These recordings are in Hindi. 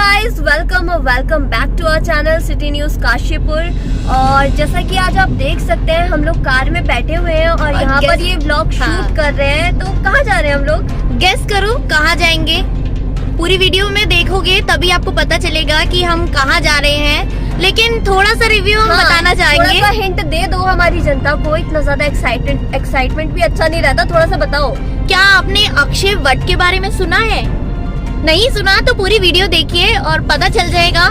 Guys, welcome back to our channel city news Kashipur. और जैसा कि आज आप देख सकते हैं, हम लोग कार में बैठे हुए हैं और यहाँ पर ये व्लॉग शूट कर रहे हैं। तो कहाँ जा रहे हैं हम लोग? गेस करो कहाँ जाएंगे। पूरी वीडियो में देखोगे तभी आपको पता चलेगा कि हम कहाँ जा रहे हैं। लेकिन थोड़ा सा रिव्यू हम बताना चाहेंगे। थोड़ा सा हिंट दे दो हमारी जनता को। इतना ज्यादा एक्साइटमेंट भी अच्छा नहीं रहता, थोड़ा सा बताओ। क्या आपने अक्षय वट के बारे में सुना है? नहीं सुना तो पूरी वीडियो देखिए और पता चल जाएगा।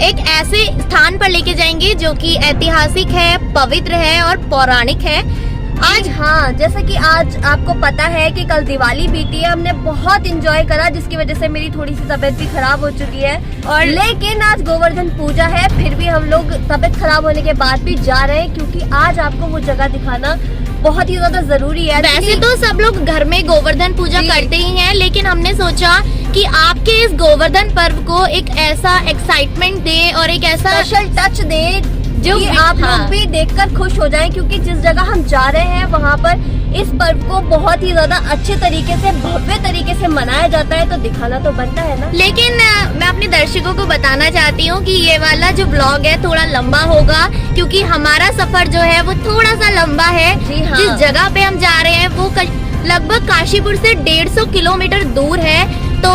एक ऐसे स्थान पर लेके जाएंगे जो कि ऐतिहासिक है, पवित्र है और पौराणिक है। आज जैसा कि आज आपको पता है कि कल दिवाली बीती है, हमने बहुत एंजॉय करा, जिसकी वजह से मेरी थोड़ी सी तबीयत भी खराब हो चुकी है। और लेकिन आज गोवर्धन पूजा है, फिर भी हम लोग तबीयत खराब होने के बाद भी जा रहे हैं, क्योंकि आज आपको वो जगह दिखाना बहुत ही ज्यादा जरूरी है। वैसे तो सब लोग घर में गोवर्धन पूजा करते ही हैं, लेकिन हमने सोचा कि आपके इस गोवर्धन पर्व को एक ऐसा एक्साइटमेंट दे और एक ऐसा स्पेशल टच दे जो आप लोग भी देखकर खुश हो जाएं, क्योंकि जिस जगह हम जा रहे हैं वहाँ पर इस पर्व को बहुत ही ज्यादा अच्छे तरीके से, भव्य तरीके से मनाया जाता है, तो दिखाना तो बनता है ना। लेकिन मैं अपने दर्शकों को बताना चाहती हूँ कि ये वाला जो ब्लॉग है थोड़ा लंबा होगा, क्योंकि हमारा सफर जो है वो थोड़ा सा लंबा है। जिस जगह पे हम जा रहे हैं वो लगभग काशीपुर से 150 किलोमीटर दूर है। तो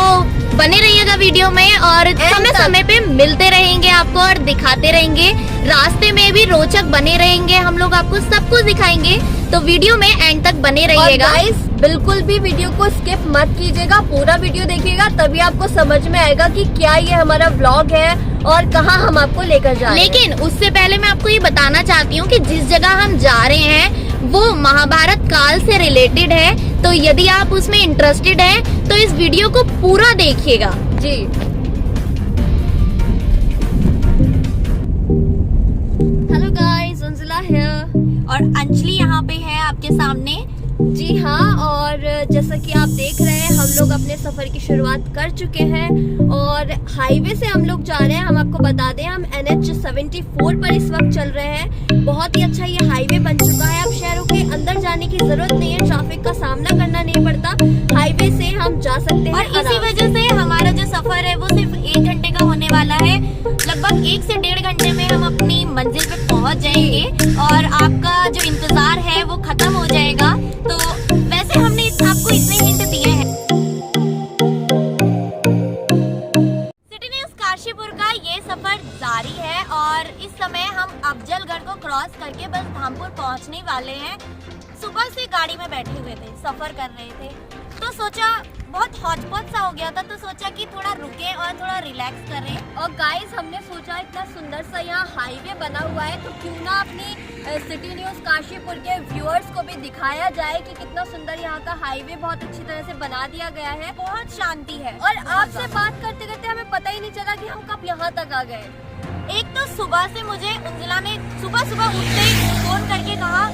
बने रहिएगा वीडियो में और समय समय पे मिलते रहेंगे आपको और दिखाते रहेंगे। रास्ते में भी रोचक बने रहेंगे, हम लोग आपको सब कुछ दिखाएंगे। तो वीडियो में एंड तक बने रहिएगा। गाइस, बिल्कुल भी वीडियो को स्किप मत कीजिएगा, पूरा वीडियो देखिएगा, तभी आपको समझ में आएगा कि क्या ये हमारा व्लॉग है और कहाँ हम आपको लेकर जा रहे हैं। लेकिन उससे पहले मैं आपको ये बताना चाहती हूँ कि जिस जगह हम जा रहे हैं वो महाभारत काल से रिलेटेड है। तो यदि आप उसमें इंटरेस्टेड हैं तो इस वीडियो को पूरा देखिएगा जी। हेलो गाइस, अंजुला है और अंजलि यहाँ पे है आपके सामने। जी हाँ, और जैसा कि आप देख रहे हैं, हम लोग अपने सफर की शुरुआत कर चुके हैं और हाईवे से हम लोग जा रहे हैं। हम आपको बता दें, हम NH 74 पर इस वक्त चल रहे हैं। बहुत ही अच्छा ये हाईवे बन चुका है, अब शहरों के अंदर जाने की जरूरत नहीं है, ट्रैफिक का सामना करना नहीं पड़ता, हाईवे से हम जा सकते हैं। और इसी वजह से हमारा जो सफर है वो सिर्फ 1 घंटे का होने वाला है। लगभग 1 से 1.5 घंटे में हम अपनी मंजिल पे पहुँच जाएंगे और आपका जो इंतजार है वो खत्म हो जाएगा। तो वैसे हमने आपको इतने हिंट दिए हैं। सिटी न्यूज काशीपुर का ये सफर जारी है और इस समय हम अफजलगढ़ को क्रॉस करके बस धामपुर पहुंचने वाले हैं। सुबह से गाड़ी में बैठे हुए थे, सफर कर रहे थे, तो सोचा बहुत हौच-पौच सा हो गया था, तो सोचा कि थोड़ा रुके और थोड़ा रिलैक्स करें। और गाइस, हमने सोचा इतना सुंदर सा यहाँ हाईवे बना हुआ है, तो क्यों ना अपनी सिटी न्यूज काशीपुर के व्यूअर्स को भी दिखाया जाए कि कितना सुंदर यहाँ का हाईवे बहुत अच्छी तरह से बना दिया गया है। बहुत शांति है और आपसे बात करते करते हमें पता ही नहीं चला कि हम कब यहाँ तक आ गए। एक तो सुबह से मुझे अंजुला ने सुबह उठते ही फोन करके कहा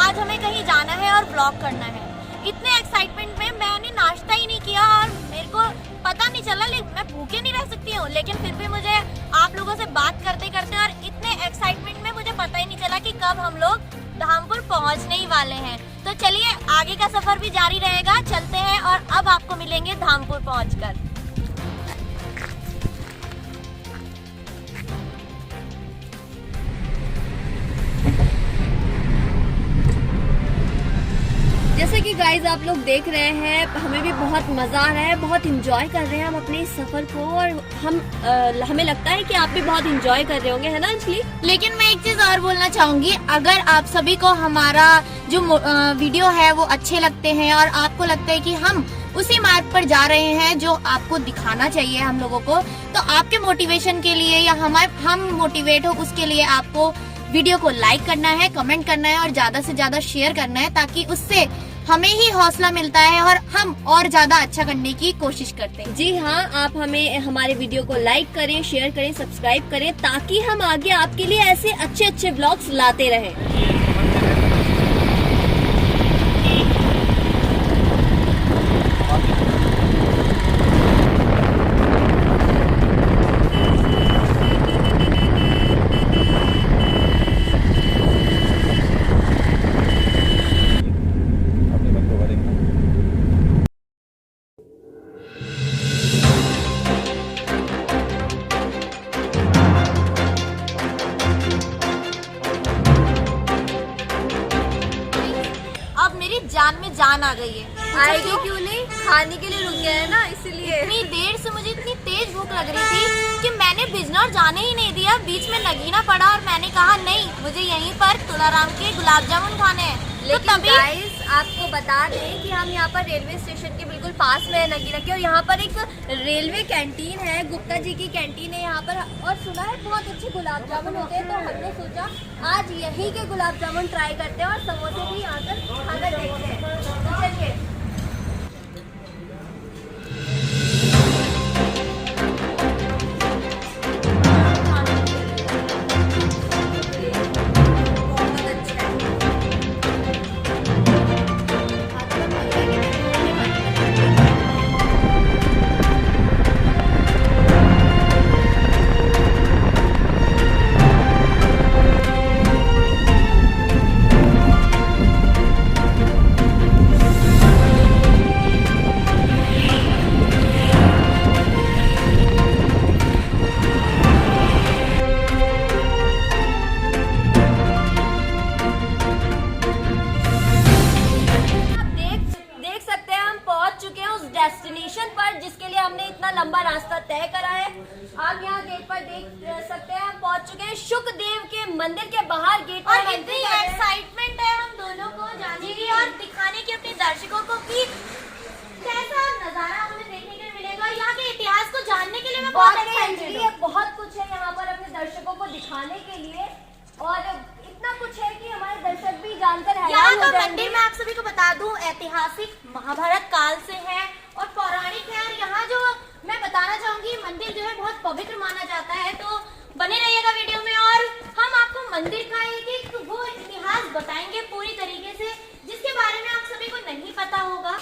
आज हमें कहीं जाना है और ब्लॉग करना है। इतने एक्साइटमेंट में मैंने नाश्ता ही नहीं किया और मेरे को पता नहीं चला, लेकिन मैं भूखे नहीं रह सकती हूँ, लेकिन फिर भी मुझे आप लोगों से बात करते करते और इतने एक्साइटमेंट में मुझे पता ही नहीं चला कि कब हम लोग धामपुर पहुँचने ही वाले हैं। तो चलिए आगे का सफर भी जारी रहेगा, चलते हैं और अब आपको मिलेंगे धामपुर पहुँचकर। जैसे कि गाइज आप लोग देख रहे हैं, हमें भी बहुत मजा आ रहा है, बहुत इंजॉय कर रहे हैं हम अपने इस सफर को, और हमें लगता है कि आप भी बहुत इंजॉय कर रहे होंगे, है ना अंजलि? लेकिन मैं एक चीज और बोलना चाहूंगी, अगर आप सभी को हमारा जो वीडियो है वो अच्छे लगते हैं और आपको लगता है कि हम उसी मार्ग पर जा रहे हैं जो आपको दिखाना चाहिए हम लोगों को, तो आपके मोटिवेशन के लिए या हम मोटिवेट हो उसके लिए आपको वीडियो को लाइक करना है, कमेंट करना है और ज्यादा से ज्यादा शेयर करना है, ताकि उससे हमें ही हौसला मिलता है और हम और ज्यादा अच्छा करने की कोशिश करते हैं। जी हाँ, आप हमें हमारे वीडियो को लाइक करें, शेयर करें, सब्सक्राइब करें, ताकि हम आगे आपके लिए ऐसे अच्छे व्लॉग्स लाते रहें। जान आ गई है। आएगी क्यों नहीं, खाने के लिए रुक गया है ना इसलिए। इतनी देर से मुझे इतनी तेज भूख लग रही थी कि मैंने बिजनौर जाने ही नहीं दिया, बीच में नगीना पड़ा और मैंने कहा नहीं, मुझे यहीं पर तुलाराम के गुलाब जामुन खाने हैं। लेकिन गाइस आपको बता दें कि हम यहाँ पर रेलवे स्टेशन के बिल्कुल पास में है नगीना के, और यहाँ पर एक रेलवे कैंटीन है, गुप्ता जी की कैंटीन है यहाँ पर, और सुना है बहुत अच्छे गुलाब जामुन होते हैं। तो हमने सोचा आज यहीं के गुलाब जामुन ट्राई करते हैं और समोसे भी यहाँ पर खाकर देखते हैं। तो चलिए। डेस्टिनेशन पर जिसके लिए हमने इतना लंबा रास्ता तय करा है। आप यहाँ गेट पर देख सकते हैं, हम पहुँच चुके हैं शुकदेव के मंदिर के बाहर गेट पर। और इतनी एक्साइटमेंट है हम दोनों को जाने की और दिखाने की अपने दर्शकों को कि कैसा नजारा हमें देखने के लिए मिलेगा। यहाँ के इतिहास को जानने के लिए मैं बहुत एक्साइटेड हूँ। बहुत कुछ है यहाँ पर अपने दर्शकों को दिखाने के लिए, और इतना कुछ है कि हमारे दर्शक भी जानकर यहाँ का मंदिर मैं आप सभी को बता दूं ऐतिहासिक महाभारत काल से है और पौराणिक है। और यहाँ जो मैं बताना चाहूंगी मंदिर जो है बहुत पवित्र माना जाता है। तो बने रहिएगा वीडियो में और हम आपको मंदिर का एक वो इतिहास बताएंगे पूरी तरीके से, जिसके बारे में आप सभी को नहीं पता होगा।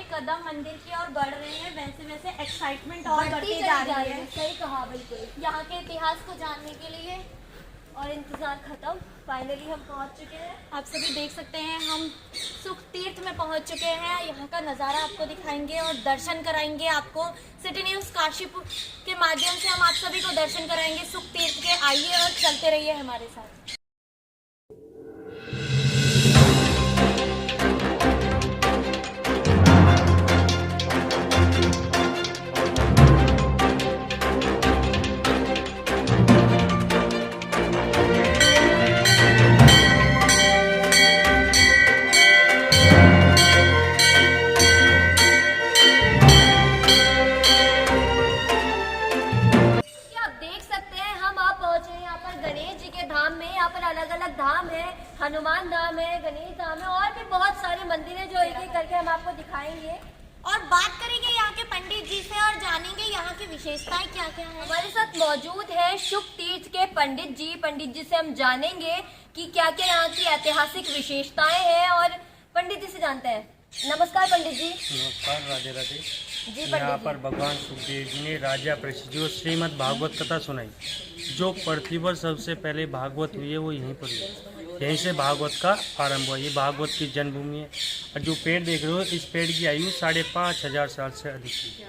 कदम मंदिर की ओर बढ़ रहे हैं, वैसे वैसे एक्साइटमेंट और बढ़ती जा रही है। सही कहा, बिल्कुल। यहाँ के इतिहास को जानने के लिए और इंतजार खत्म, फाइनली हम पहुँच चुके हैं। आप सभी देख सकते हैं हम सुख तीर्थ में पहुँच चुके हैं। यहाँ का नज़ारा आपको दिखाएंगे और दर्शन कराएंगे आपको। सिटी न्यूज़ काशीपुर के माध्यम से हम आप सभी को दर्शन कराएंगे सुख तीर्थ के। आइए और चलते रहिए हमारे साथ। अलग अलग धाम है, हनुमान धाम है, गणेश धाम है, और भी बहुत सारे मंदिर है जो एक एक करके हम आपको दिखाएंगे और बात करेंगे यहाँ के पंडित जी से और जानेंगे यहाँ की विशेषताएं क्या क्या है। हमारे साथ मौजूद है शुक तीर्थ के पंडित जी से हम जानेंगे कि क्या क्या यहाँ की ऐतिहासिक विशेषताएं हैं। और पंडित जी से जानते हैं। नमस्कार पंडित जी। नमस्कार, राधे राधे जी। यहाँ पर भगवान सुखदेव जी ने राजा परीक्षित जो श्रीमद् भागवत कथा सुनाई। जो पृथ्वी पर सबसे पहले भागवत हुई है वो यहीं पर हुई, यहीं से भागवत का आरंभ हुआ। ये भागवत की जन्मभूमि है। और जो पेड़ देख रहे हो, इस पेड़ की आयु 5,500 साल से अधिक थी।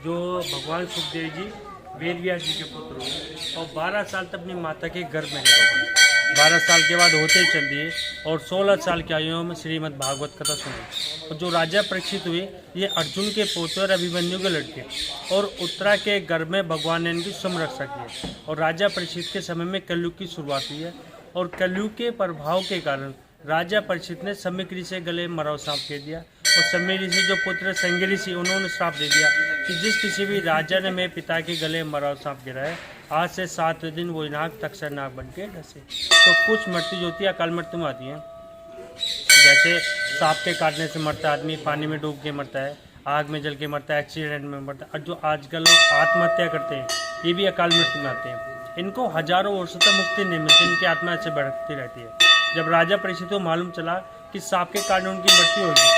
जो भगवान सुखदेव जी वेद व्यास जी के पुत्र हुए और 12 साल तक अपनी माता के गर्भ में रहे। 12 साल के बाद होते ही चल दिए और 16 साल की आयु में श्रीमद् भागवत कथा सुनी। और जो राजा परीक्षित हुए ये अर्जुन के पोते और अभिमन्यु के लड़के, और उत्तरा के गर्भ में भगवान ने इनकी संरक्षा की है। और राजा परीक्षित के समय में कलयुग की शुरुआत हुई है। और कलयुग के प्रभाव के कारण राजा परीक्षित ने सम्यक ऋषि से गले मराव सांप दे दिया। और सम्यक ऋषि जो पुत्र संज्ञ ऋषि, उन्होंने श्राप दे दिया कि जिस किसी भी राजा ने मेरे पिता के गले मराव सांप गिरा है, आज से 7 दिन वो नाग तक्षर नाग बन के डसे। तो कुछ मृत्यु जो होती है अकाल मृत्यु में आती है, जैसे सांप के काटने से मरता है आदमी, पानी में डूब के मरता है, आग में जल के मरता है, एक्सीडेंट में मरता है। और जो आजकल लोग आत्महत्या करते हैं ये भी अकाल मृत्यु में आते हैं। इनको हजारों वर्षों तक मुक्ति नहीं मिलती, इनकी आत्मा ऐसे भड़कती रहती है। जब राजा परीक्षित को मालूम चला कि सांप के कारण उनकी मृत्यु होगी,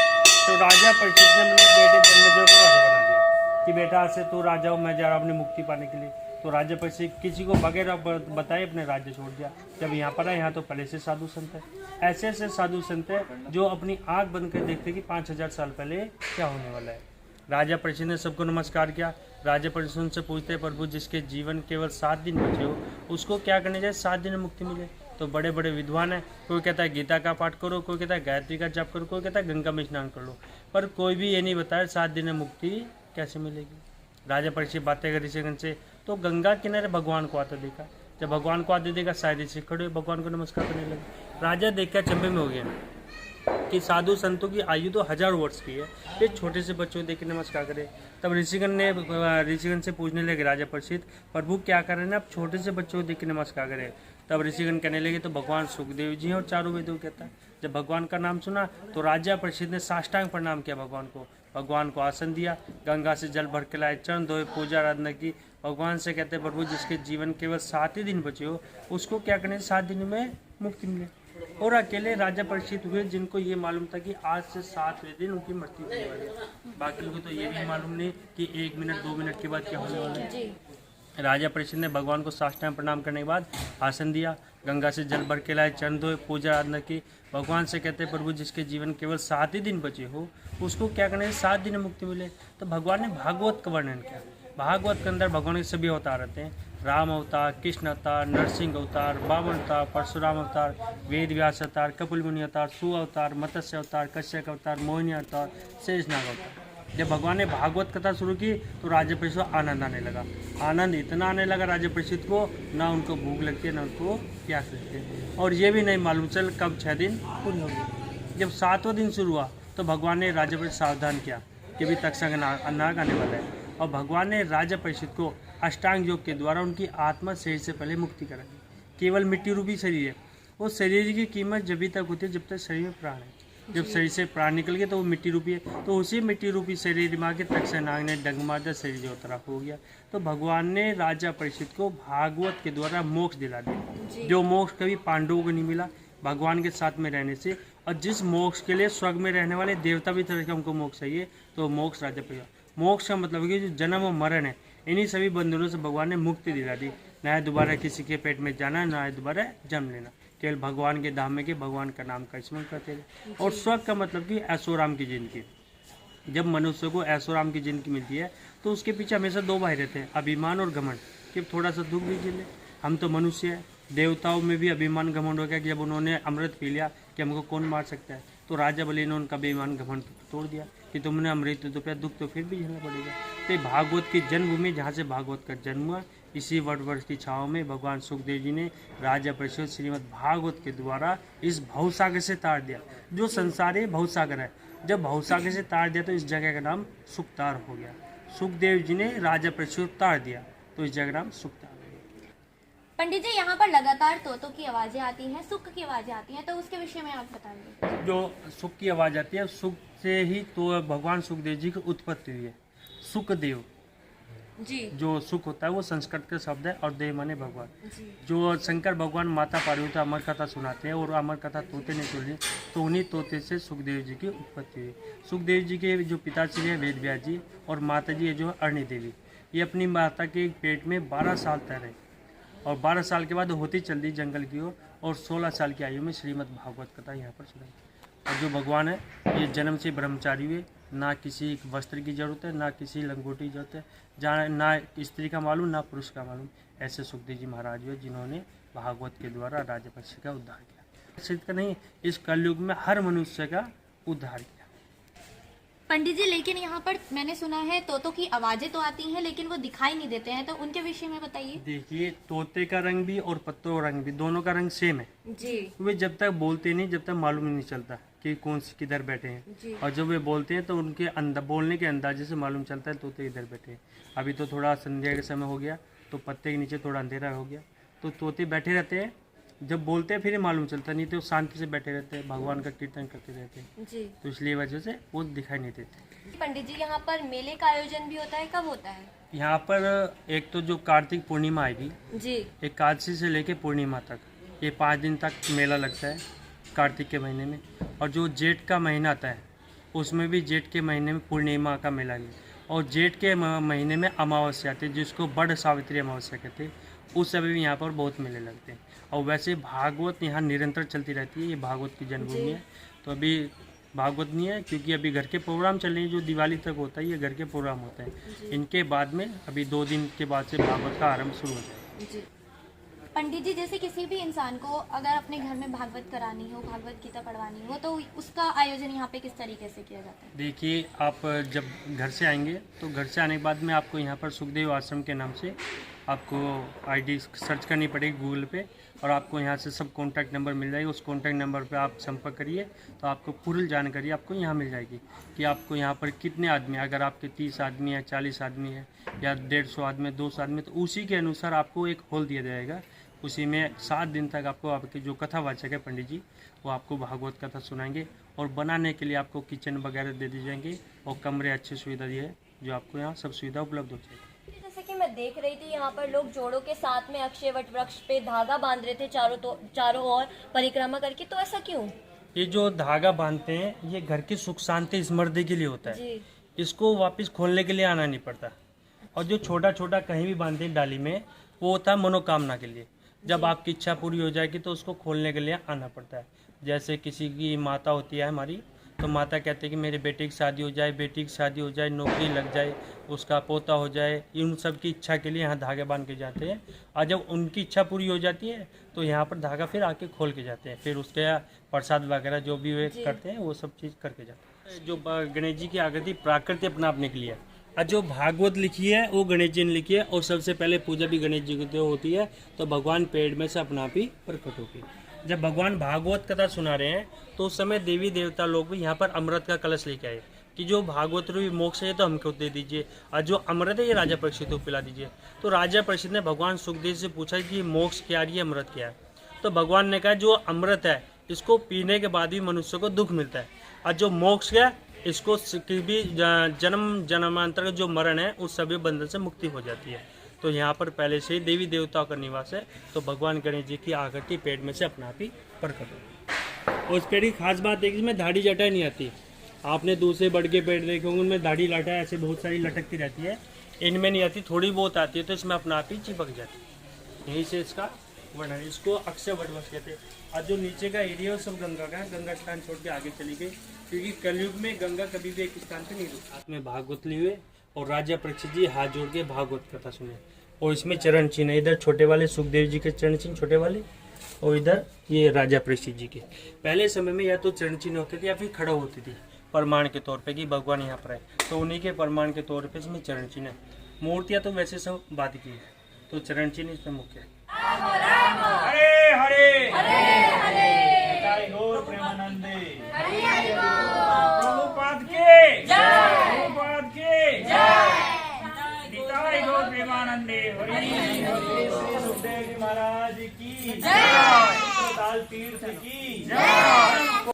तो राजा परीक्षित ने अपने बेटे जन्मेजय को राजा बना दिया कि बेटा आज से तू राजा हो, मैं जा रहा हूँ अपनी मुक्ति पाने के लिए। तो राजा परीक्षित किसी को बगैर बताए अपने राज्य छोड़ दिया। जब यहाँ पर आए, यहाँ तो पहले से साधु संत है, ऐसे ऐसे साधु संत है जो अपनी आँख बंद कर देखते कि 5,000 साल पहले क्या होने वाला है। राजा परीक्षित ने सबको नमस्कार किया। राजा परीक्षित उनसे पूछते, प्रभु जिसके जीवन केवल 7 दिन बचे हो उसको क्या करने जाए 7 दिन में मुक्ति मिले। तो तो बड़े बड़े विद्वान हैं, कोई कहता है गीता का पाठ करो, कोई कहता है गायत्री का जाप करो, कोई कहता है गंगा में स्नान कर लो, पर कोई भी ये नहीं बताया 7 दिन में मुक्ति कैसे मिलेगी। राजा परीक्षित बातें कर ऋषिगण से, तो गंगा किनारे भगवान को आते देखा। जब भगवान को आते देखा, सारे ऋषि खड़े भगवान को नमस्कार करने लगे। राजा देख कर चंबे में हो गया कि साधु संतों की आयु तो 1000 वर्ष की है, ये छोटे से बच्चों देख के नमस्कार करे। तब ऋषिगण से पूछने लगे राजा परीक्षित, प्रभु क्या कर रहे हैं, आप छोटे से बच्चों को देख के नमस्कार करें। तब ऋषिगण कहने लगे तो भगवान सुखदेव जी हैं और चारों वेदों कहता है। जब भगवान का नाम सुना तो राजा परीक्षित ने साष्टांग प्रणाम किया भगवान को आसन दिया, गंगा से जल भर के लाए, चरण धोए, पूजा आराधना की। भगवान से कहते हैं, प्रभु जिसके जीवन केवल 7 ही दिन बचे हो, उसको क्या करने 7 दिन में मुक्ति मिले। और अकेले राजा परीक्षित हुए जिनको ये मालूम था कि आज से 7वें दिन उनकी मृत्यु होने वाली है। बाकी लोगों को तो ये भी मालूम नहीं कि 1 मिनट 2 मिनट के बाद क्या होने वाला है। राजा परीक्षित ने भगवान को साष्टांग प्रणाम करने के बाद आसन दिया, गंगा से जल भर के लाए, चरण धोए, पूजा आराधना की। भगवान से कहते हैं, प्रभु जिसके जीवन केवल 7 ही दिन बचे हो, उसको क्या करने 7 दिन में मुक्ति मिले। तो भगवान ने भागवत का वर्णन किया। भागवत के अंदर भगवान के सभी अवतार रहते हैं, राम अवतार, कृष्ण अवतार, नरसिंह अवतार, वामन अवतार, परशुराम अवतार, वेद व्यास अवतार, कपिल मुनि अवतार, सु अवतार, मत्स्य अवतार, कश्यप अवतार, मोहिनी अवतार, शेषनाग अवतार। जब भगवान ने भागवत कथा शुरू की तो राजा परीक्षित को आनंद आने लगा। आनंद इतना आने लगा राजा परीक्षित को, ना उनको भूख लगती है ना उनको प्यास लगती है, और ये भी नहीं मालूम चल कब 6 दिन पूरे हो गए। जब 7वां दिन शुरू हुआ तो भगवान ने राजा परीक्षित सावधान किया कि अभी तक्षक नाग आने वाला है, और भगवान ने राजा परीक्षित को अष्टांग योग के द्वारा उनकी आत्मा शरीर से पहले मुक्ति कराई। केवल मिट्टी रूपी शरीर है, वो शरीर की कीमत जब तक होती है जब तक शरीर में प्राण है। जब शरीर से प्राण निकल गया तो वो मिट्टी रूपी है, तो उसी मिट्टी रूपी शरीर मार के तक्षक नाग ने डंग मार दिया, शरीर जो तरफ हो गया। तो भगवान ने राजा परीक्षित को भागवत के द्वारा मोक्ष दिला दिया, जो मोक्ष कभी पांडवों को नहीं मिला भगवान के साथ में रहने से। और जिस मोक्ष के लिए स्वर्ग में रहने वाले देवता भी तरह के हमको मोक्ष चाहिए, तो मोक्ष राजा परीक्षित। मोक्ष का मतलब है जो जन्म और मरण है, इन्हीं सभी बंधनों से भगवान ने मुक्ति दिला दी। ना दोबारा किसी के पेट में जाना, ना दोबारा जन्म लेना, केवल भगवान के धाम में के भगवान का नाम का स्मरण करते रहे। और स्वर्ग का मतलब कि ऐशोराम की जिंदगी। जब मनुष्य को ऐशोराम की जिंदगी मिलती है तो उसके पीछे हमेशा 2 भाई रहते हैं, अभिमान और घमंड, कि थोड़ा सा दुख भी झेले। हम तो मनुष्य हैं, देवताओं में भी अभिमान घमंड हो गया कि जब उन्होंने अमृत पी लिया कि हमको कौन मार सकता है, तो राजा बलि ने उनका अभिमान घमंड तोड़ दिया कि तुमने अमृत तो पिया, दुख तो फिर भी झेलना पड़ेगा। तो भागवत की जन्मभूमि जहाँ से भागवत का जन्म हुआ, इसी वटवृक्ष की छाँव में भगवान सुखदेव जी ने राजा परीक्षित श्रीमद् भागवत के द्वारा इस भवसागर से तार दिया। जो संसार है भवसागर है, जब भवसागर से तार दिया तो इस जगह का नाम सुखतार हो गया। सुखदेव जी ने राजा परीक्षित तार दिया तो इस जगह का नाम सुखतार। पंडित जी, यहाँ पर लगातार तोतों की आवाजें आती हैं, सुख की आवाजें आती हैं, तो उसके विषय में आप बताएंगे। जो सुख की आवाज़ आती है, सुख से ही तो भगवान सुखदेव जी की उत्पत्ति हुई है। सुखदेव जी, जो सुख होता है वो संस्कृत का शब्द है, और देव माने भगवान। जी। जो शंकर भगवान माता पार्वती अमर कथा सुनाते हैं, और अमर कथा तोते ने सुनी, तो उन्हीं तोते से सुखदेव जी की उत्पत्ति हुई। सुखदेव जी के जो पिताश्री है वेद व्यास जी, और माता जी है जो अरणी देवी, ये अपनी माता के पेट में 12 साल तैरे, और 12 साल के बाद होती चल दी जंगल की ओर, और 16 साल की आयु में श्रीमद् भागवत कथा यहाँ पर सुनाई। और जो भगवान है ये जन्म से ब्रह्मचारी हुए, ना किसी वस्त्र की जरूरत है, ना किसी लंगोटी की जरूरत है, जहाँ ना स्त्री का मालूम ना पुरुष का मालूम। ऐसे सुखदेव जी महाराज हुए जिन्होंने भागवत के द्वारा राजा परीक्षित का उद्धार किया। परीक्षित का नहीं, इस कलयुग में हर मनुष्य का उद्धार किया। पंडित जी, लेकिन यहाँ पर मैंने सुना है तोतों की आवाजें तो आती हैं लेकिन वो दिखाई नहीं देते हैं, तो उनके विषय में बताइए। देखिए, तोते का रंग भी और पत्तों का रंग भी, दोनों का रंग सेम है जी। वे जब तक बोलते नहीं, जब तक मालूम नहीं चलता कि कौन सी किधर बैठे हैं, जी। और जब वे बोलते हैं तो उनके बोलने के अंदाजे से मालूम चलता है तोते इधर बैठे हैं। अभी तो थोड़ा संध्या का समय हो गया तो पत्ते के नीचे थोड़ा अंधेरा हो गया, तो तोते बैठे रहते हैं, जब बोलते हैं फिर मालूम चलता, नहीं तो शांति से बैठे रहते हैं, भगवान का कीर्तन करते रहते हैं जी। तो इसलिए वजह से वो दिखाई नहीं देते। पंडित जी, यहाँ पर मेले का आयोजन भी होता है, कब होता है? यहाँ पर एक तो जो कार्तिक पूर्णिमा आएगी जी। एकादशी से लेके पूर्णिमा तक, ये 5 दिन तक मेला लगता है कार्तिक के महीने में। और जो जेठ का महीना आता है उसमें भी जेठ के महीने में पूर्णिमा का मेला है, और जेठ के महीने में अमावस्या आती है जिसको बड़ सावित्री अमावस्या कहते हैं, उस समय भी यहाँ पर बहुत मेले लगते हैं। और वैसे भागवत यहाँ निरंतर चलती रहती है, ये भागवत की जन्मभूमि है। तो अभी भागवत नहीं है क्योंकि अभी घर के प्रोग्राम चल रहे हैं, जो दिवाली तक होता है ये घर के प्रोग्राम होते हैं। इनके बाद में अभी 2 दिन के बाद से भागवत का आरंभ शुरू हो जाएगा। पंडित जी, जैसे किसी भी इंसान को अगर अपने घर में भागवत करानी हो, भागवत गीता पढ़वानी हो, तो उसका आयोजन यहाँ पे किस तरीके से किया जाता है? देखिए, आप जब घर से आएंगे तो घर से आने के बाद में आपको यहाँ पर सुखदेव आश्रम के नाम से आपको आईडी सर्च करनी पड़ेगी गूगल पे, और आपको यहाँ से सब कॉन्टैक्ट नंबर मिल जाएगी। उस कॉन्टैक्ट नंबर पे आप संपर्क करिए तो आपको पूरी जानकारी आपको यहाँ मिल जाएगी कि आपको यहाँ पर कितने आदमी, अगर आपके 30 आदमी है, 40 आदमी है, या 150 आदमी, 200 आदमी, तो उसी के अनुसार आपको एक हॉल दिया जाएगा। उसी में 7 दिन तक आपको आपके जो कथावाचक है पंडित जी, वो आपको भागवत कथा सुनाएंगे, और बनाने के लिए आपको किचन वगैरह दे दी जाएंगे, और कमरे अच्छी सुविधा दी है, जो आपको यहाँ सब सुविधा उपलब्ध हो जाएगी। जैसे कि मैं देख रही थी यहाँ पर लोग जोड़ों के साथ में अक्षय वट वृक्ष पे धागा बांध रहे थे चारों ओर परिक्रमा करके, तो ऐसा क्यों? ये जो धागा बांधते हैं, ये घर की सुख शांति समृद्धि के लिए होता है जी। इसको वापस खोलने के लिए आना नहीं पड़ता। और जो छोटा छोटा कहीं भी बांधते हैं डाली में, वो होता है मनोकामना के लिए। जब आपकी इच्छा पूरी हो जाएगी तो उसको खोलने के लिए आना पड़ता है। जैसे किसी की माता होती है हमारी, तो माता कहते हैं कि मेरे बेटे की शादी हो जाए, बेटी की शादी हो जाए, नौकरी लग जाए, उसका पोता हो जाए, इन सब की इच्छा के लिए यहाँ धागे बांध के जाते हैं। और जब उनकी इच्छा पूरी हो जाती है तो यहाँ पर धागा फिर आके खोल के जाते हैं, फिर उसके प्रसाद वगैरह जो भी वे करते हैं वो सब चीज़ करके जाते हैं। जो गणेश जी की आकृति प्राकृति अपनाने के लिए, और जो भागवत लिखी है वो गणेश जी ने लिखी है, और सबसे पहले पूजा भी गणेश जी की होती है। तो भगवान पेड़ में से अपना आप ही प्रकट होगी। जब भगवान भागवत कथा सुना रहे हैं तो उस समय देवी देवता लोग भी यहाँ पर अमृत का कलश लेके आए कि जो भागवत रूपी मोक्ष है तो हमको दे दीजिए, और जो अमृत है ये राजा परीक्षित को पिला दीजिए। तो राजा परीक्षित ने भगवान सुखदेव से पूछा कि ये मोक्ष क्या है, ये अमृत क्या है? तो भगवान ने कहा जो अमृत है इसको पीने के बाद भी मनुष्य को दुख मिलता है, और जो मोक्ष है इसको भी जन्म जन्मांतर का जो मरण है उस सभी बंधन से मुक्ति हो जाती है। तो यहाँ पर पहले से ही देवी देवताओं का निवास है। तो भगवान गणेश जी की आकृति पेड़ में से अपना आप ही प्रकट हो। और उस पेड़ की खास बात है कि इसमें दाढ़ी जटा नहीं आती। आपने दूसरे बड़ के पेड़ देखे होंगे, उनमें दाढ़ी लाटा ऐसे बहुत सारी लटकती रहती है, इनमें नहीं आती, थोड़ी बहुत आती है, तो इसमें अपना आप ही चिपक जाती है। यहीं से इसका वर्णन, इसको अक्षय वट वृक्ष कहते हैं। और जो नीचे का एरिया है सब गंगा का है। गंगा स्थान छोड़ के आगे चली गई, क्योंकि कलयुग में गंगा कभी भी एक स्थान पे नहीं रुकी। हाथ में भागवत लिए हुए और राजा परीक्षित जी हाथ जोड़ के भागवत कथा सुने, और इसमें चरण चिन्ह है। इधर छोटे वाले सुखदेव जी के चरण चिन्ह छोटे वाले, और इधर ये राजा परीक्षित जी के। पहले समय में या तो चरण चिन्ह होते थे या फिर खड़ा होती थी प्रमाण के तौर पे कि भगवान यहाँ पर है, तो उन्हीं के प्रमाण के तौर पे इसमें चरण चिन्ह है। मूर्तियाँ तो वैसे सब बाद की है, तो चरण चिन्ह इसमें मुख्य है। हरे हरे हरे हरे गौर प्रेमानंदे प्रभुपाद के जय, प्रभुपाद के जय, निताई गौर प्रेमानंदे हरि सुखदेव जी महाराज की जय, ताल तीर्थ की जय।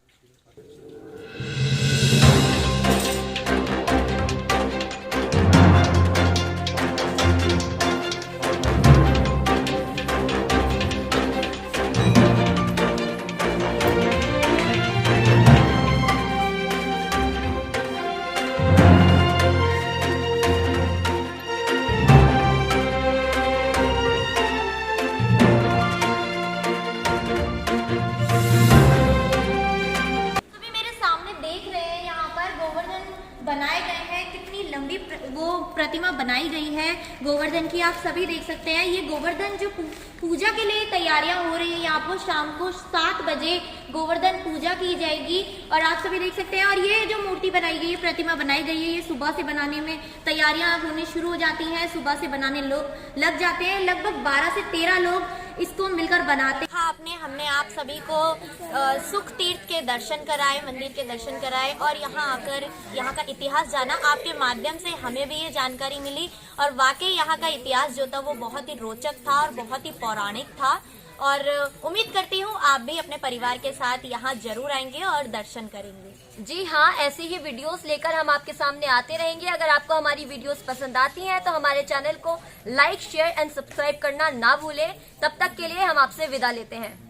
बनाए गए हैं, कितनी लंबी वो प्रतिमा बनाई गई है गोवर्धन की, आप सभी देख सकते हैं। ये गोवर्धन जो पूजा के लिए तैयारियां हो रही है, यहाँ पर शाम को 7 बजे गोवर्धन पूजा की जाएगी, और आप सभी देख सकते हैं। और ये जो मूर्ति बनाई गई है, प्रतिमा बनाई गई है, ये सुबह से बनाने में तैयारियां होनी शुरू हो जाती हैं, सुबह से बनाने लोग लग जाते हैं। लगभग 12 से 13 लोग इसको मिलकर बनाते हैं। हाँ, हमने आप सभी को सुख तीर्थ के दर्शन कराए, मंदिर के दर्शन कराए, और यहाँ आकर यहाँ का इतिहास जाना। आपके माध्यम से हमें भी ये जानकारी मिली, और वाकई यहाँ का इतिहास जो था वो बहुत ही रोचक था और बहुत ही पौराणिक था। और उम्मीद करती हूँ आप भी अपने परिवार के साथ यहाँ जरूर आएंगे और दर्शन करेंगे। जी हाँ, ऐसी ही वीडियोस लेकर हम आपके सामने आते रहेंगे। अगर आपको हमारी वीडियोस पसंद आती हैं तो हमारे चैनल को लाइक, शेयर एंड सब्सक्राइब करना ना भूलें। तब तक के लिए हम आपसे विदा लेते हैं।